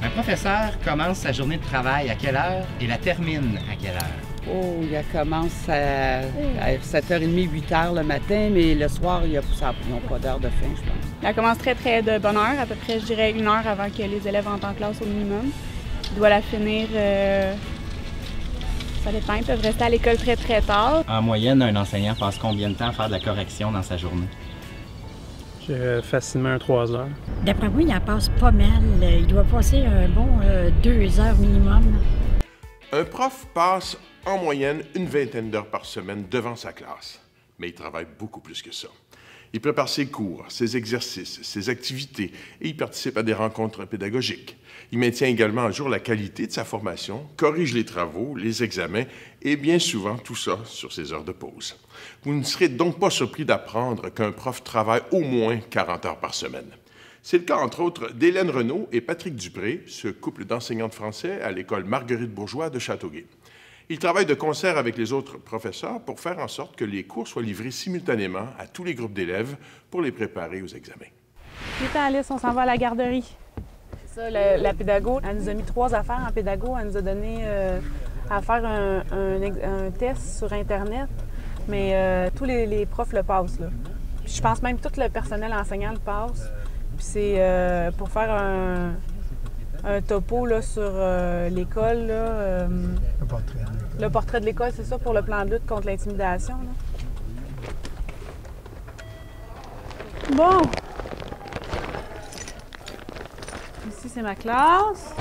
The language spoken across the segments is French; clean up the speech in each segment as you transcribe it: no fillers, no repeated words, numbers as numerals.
Un professeur commence sa journée de travail à quelle heure et la termine à quelle heure? Oh, il commence à 7h30, 8h le matin, mais le soir, ils n'ont pas d'heure de fin, je pense. Elle commence très de bonne heure, à peu près, je dirais, 1 heure avant que les élèves entrent en classe au minimum. Il doit la finir, ça dépend, ils peuvent rester à l'école très tard. En moyenne, un enseignant passe combien de temps à faire de la correction dans sa journée? Facilement 3 heures. D'après moi, il en passe pas mal. Il doit passer un bon 2 heures minimum. Un prof passe en moyenne une vingtaine d'heures par semaine devant sa classe, mais il travaille beaucoup plus que ça. Il prépare ses cours, ses exercices, ses activités et il participe à des rencontres pédagogiques. Il maintient également à jour la qualité de sa formation, corrige les travaux, les examens et bien souvent tout ça sur ses heures de pause. Vous ne serez donc pas surpris d'apprendre qu'un prof travaille au moins 40 heures par semaine. C'est le cas, entre autres, d'Hélène Renaud et Patrick Dupré, ce couple d'enseignants de français à l'école Marguerite-Bourgeois de Châteauguay. Ils travaillent de concert avec les autres professeurs pour faire en sorte que les cours soient livrés simultanément à tous les groupes d'élèves pour les préparer aux examens. Vite, Alice, on s'en va à la garderie. C'est ça, la pédago, elle nous a mis 3 affaires en pédago. Elle nous a donné à faire un test sur Internet, mais tous les profs le passent, là. Je pense même que tout le personnel enseignant le passe. Puis c'est pour faire un topo là, sur l'école. Le portrait de l'école, c'est ça, pour le plan de lutte contre l'intimidation. Bon! Ici, c'est ma classe.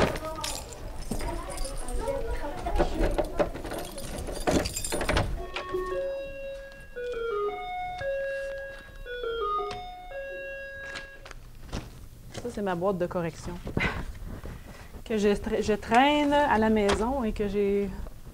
Ça, c'est ma boîte de correction que je traîne à la maison et que j'ai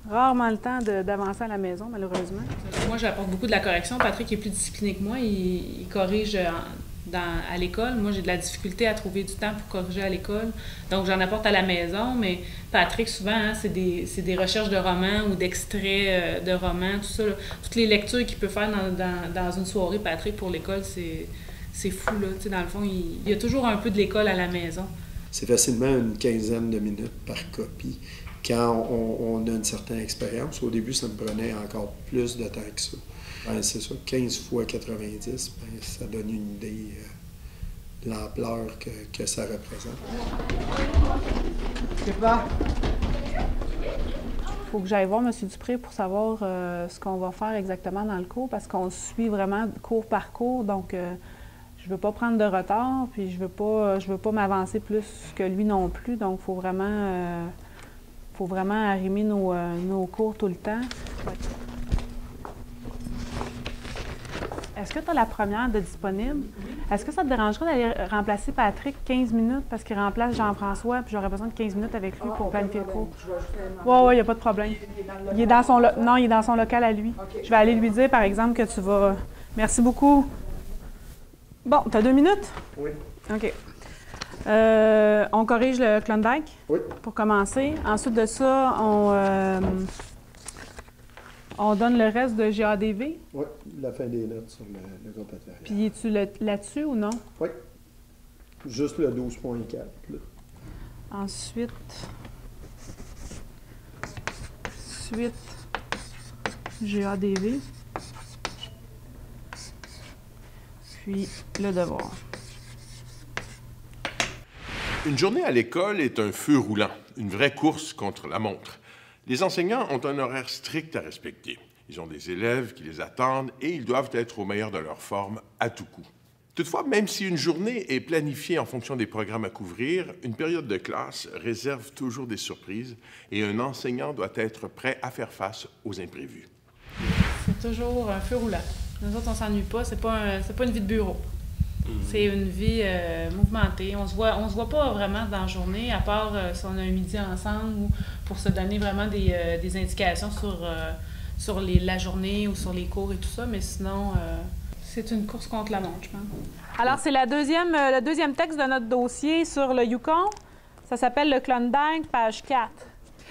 rarement le temps d'avancer à la maison, malheureusement. Moi, j'apporte beaucoup de la correction. Patrick est plus discipliné que moi. Il corrige à l'école. Moi, j'ai de la difficulté à trouver du temps pour corriger à l'école. Donc, j'en apporte à la maison. Mais Patrick, souvent, hein, c'est des recherches de romans ou d'extraits de romans, tout ça, là. Toutes les lectures qu'il peut faire dans une soirée, Patrick, pour l'école, c'est fou, là. Tu sais, dans le fond, il y a toujours un peu de l'école à la maison. C'est facilement une quinzaine de minutes par copie quand on a une certaine expérience. Au début, ça me prenait encore plus de temps que ça. Ben, c'est ça, 15 fois 90, ben, ça donne une idée de l'ampleur que ça représente. Il faut que j'aille voir M. Dupré pour savoir ce qu'on va faire exactement dans le cours, parce qu'on suit vraiment cours par cours, donc je ne veux pas prendre de retard, puis je veux pas m'avancer plus que lui non plus, donc il faut vraiment arrimer nos cours tout le temps. Ouais. Est-ce que tu as la première de disponible? Est-ce que ça te dérangerait d'aller remplacer Patrick 15 minutes parce qu'il remplace Jean-François, puis j'aurais besoin de 15 minutes avec lui pour planifier le cours? Oui, il n'y a pas de problème. Il est dans son local à lui. Okay. Je vais aller lui dire, par exemple, que tu vas... Merci beaucoup. Bon, tu as 2 minutes? Oui. OK. On corrige le Klondike? Oui. Pour commencer. Ensuite de ça, on donne le reste de GADV? Oui, la fin des notes sur le groupe adversaire. Puis es-tu là-dessus ou non? Oui. Juste le 12.4. Ensuite, GADV. Puis le devoir. Une journée à l'école est un feu roulant, une vraie course contre la montre. Les enseignants ont un horaire strict à respecter. Ils ont des élèves qui les attendent et ils doivent être au meilleur de leur forme à tout coup. Toutefois, même si une journée est planifiée en fonction des programmes à couvrir, une période de classe réserve toujours des surprises et un enseignant doit être prêt à faire face aux imprévus. C'est toujours un feu roulant. Nous autres, on s'ennuie pas. C'est pas une vie de bureau. C'est une vie mouvementée. On se voit pas vraiment dans la journée, à part si on a un midi ensemble ou pour se donner vraiment des indications sur la journée ou sur les cours et tout ça. Mais sinon, c'est une course contre la montre, je pense. Alors, c'est le deuxième texte de notre dossier sur le Yukon. Ça s'appelle le Klondike, page 4.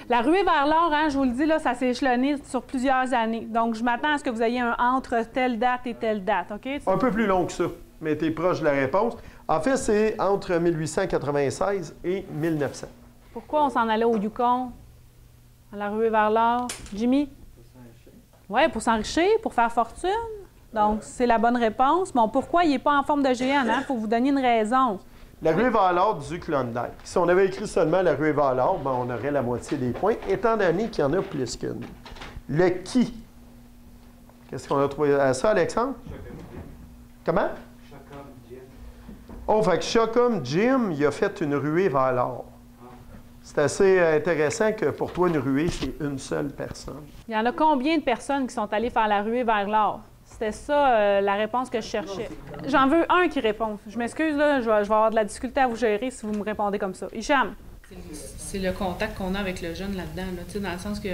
La ruée vers l'or, hein, je vous le dis, là, ça s'est échelonné sur plusieurs années. Donc, je m'attends à ce que vous ayez un entre telle date et telle date, OK? Un peu plus long que ça, mais tu es proche de la réponse. En fait, c'est entre 1896 et 1900. Pourquoi on s'en allait au Yukon, à la ruée vers l'or? Jimmy? Oui, pour s'enrichir, pour faire fortune. Donc, c'est la bonne réponse. Bon, pourquoi il n'est pas en forme de géant? Il faut vous donner une raison. La ruée vers l'or du Klondike. Si on avait écrit seulement la ruée vers l'or, ben, on aurait la moitié des points, étant donné qu'il y en a plus qu'une. Le qui? Qu'est-ce qu'on a trouvé à ça, Alexandre? Comment? Oh, fait que Chocum Jim, il a fait une ruée vers l'or. C'est assez intéressant que pour toi, une ruée, c'est une seule personne. Il y en a combien de personnes qui sont allées faire la ruée vers l'or? C'était ça la réponse que je cherchais. J'en veux un qui répond. Je m'excuse, là, je vais avoir de la difficulté à vous gérer si vous me répondez comme ça. Hicham? C'est le contact qu'on a avec le jeune là-dedans, là, dans le sens que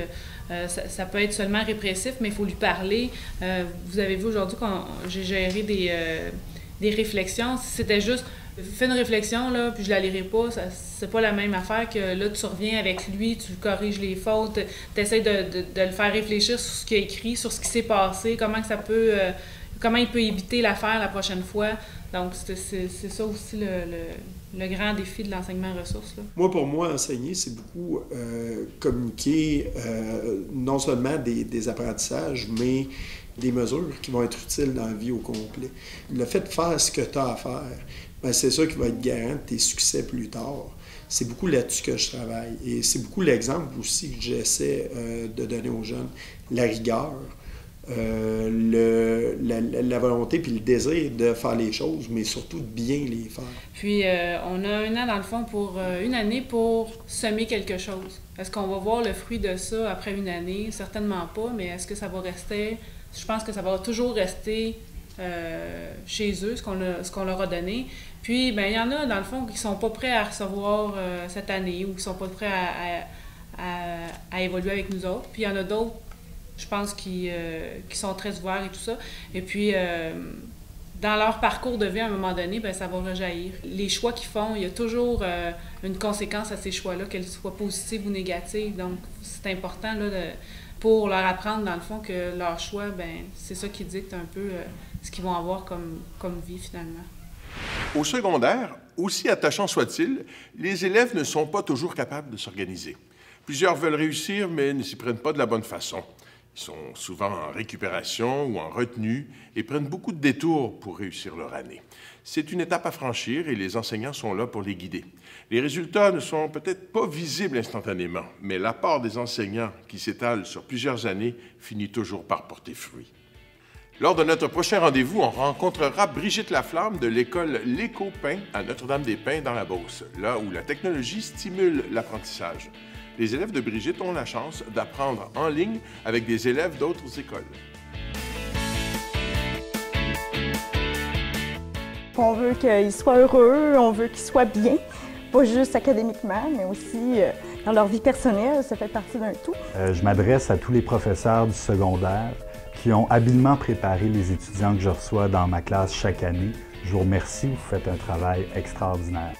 ça peut être seulement répressif, mais il faut lui parler. Vous avez vu aujourd'hui que j'ai géré des réflexions. Si c'était juste fais une réflexion, là, puis je la lirai pas, c'est pas la même affaire que là, tu reviens avec lui, tu corriges les fautes, tu essaies de le faire réfléchir sur ce qu'il a écrit, sur ce qui s'est passé, comment il peut éviter l'affaire la prochaine fois. Donc, c'est ça aussi le grand défi de l'enseignement ressources. Là. Moi, pour moi, enseigner, c'est beaucoup communiquer non seulement des apprentissages, mais des mesures qui vont être utiles dans la vie au complet. Le fait de faire ce que tu as à faire, bien, c'est ça qui va être garant de tes succès plus tard. C'est beaucoup là-dessus que je travaille. Et c'est beaucoup l'exemple aussi que j'essaie de donner aux jeunes. La rigueur, la volonté puis le désir de faire les choses, mais surtout de bien les faire. Puis, on a un an, dans le fond, une année pour semer quelque chose. Est-ce qu'on va voir le fruit de ça après une année? Certainement pas, mais est-ce que ça va rester? Je pense que ça va toujours rester chez eux, ce qu'on leur a donné. Puis, bien, il y en a, dans le fond, qui sont pas prêts à recevoir cette année ou qui sont pas prêts à évoluer avec nous autres. Puis, il y en a d'autres, je pense, qui sont très ouverts et tout ça. Et puis, dans leur parcours de vie, à un moment donné, bien, ça va rejaillir. Les choix qu'ils font, il y a toujours une conséquence à ces choix-là, qu'elles soient positives ou négatives. Donc, c'est important là, pour leur apprendre, dans le fond, que leur choix, bien, c'est ça qui dicte un peu ce qu'ils vont avoir comme vie, finalement. Au secondaire, aussi attachant soit-il, les élèves ne sont pas toujours capables de s'organiser. Plusieurs veulent réussir, mais ne s'y prennent pas de la bonne façon. Ils sont souvent en récupération ou en retenue et prennent beaucoup de détours pour réussir leur année. C'est une étape à franchir et les enseignants sont là pour les guider. Les résultats ne sont peut-être pas visibles instantanément, mais l'apport des enseignants qui s'étale sur plusieurs années finit toujours par porter fruit. Lors de notre prochain rendez-vous, on rencontrera Brigitte Laflamme de l'école L'Éco-Pain à Notre-Dame-des-Pins dans la Beauce, là où la technologie stimule l'apprentissage. Les élèves de Brigitte ont la chance d'apprendre en ligne avec des élèves d'autres écoles. On veut qu'ils soient heureux, on veut qu'ils soient bien, pas juste académiquement, mais aussi dans leur vie personnelle, ça fait partie d'un tout. Je m'adresse à tous les professeurs du secondaire qui ont habilement préparé les étudiants que je reçois dans ma classe chaque année. Je vous remercie, vous faites un travail extraordinaire.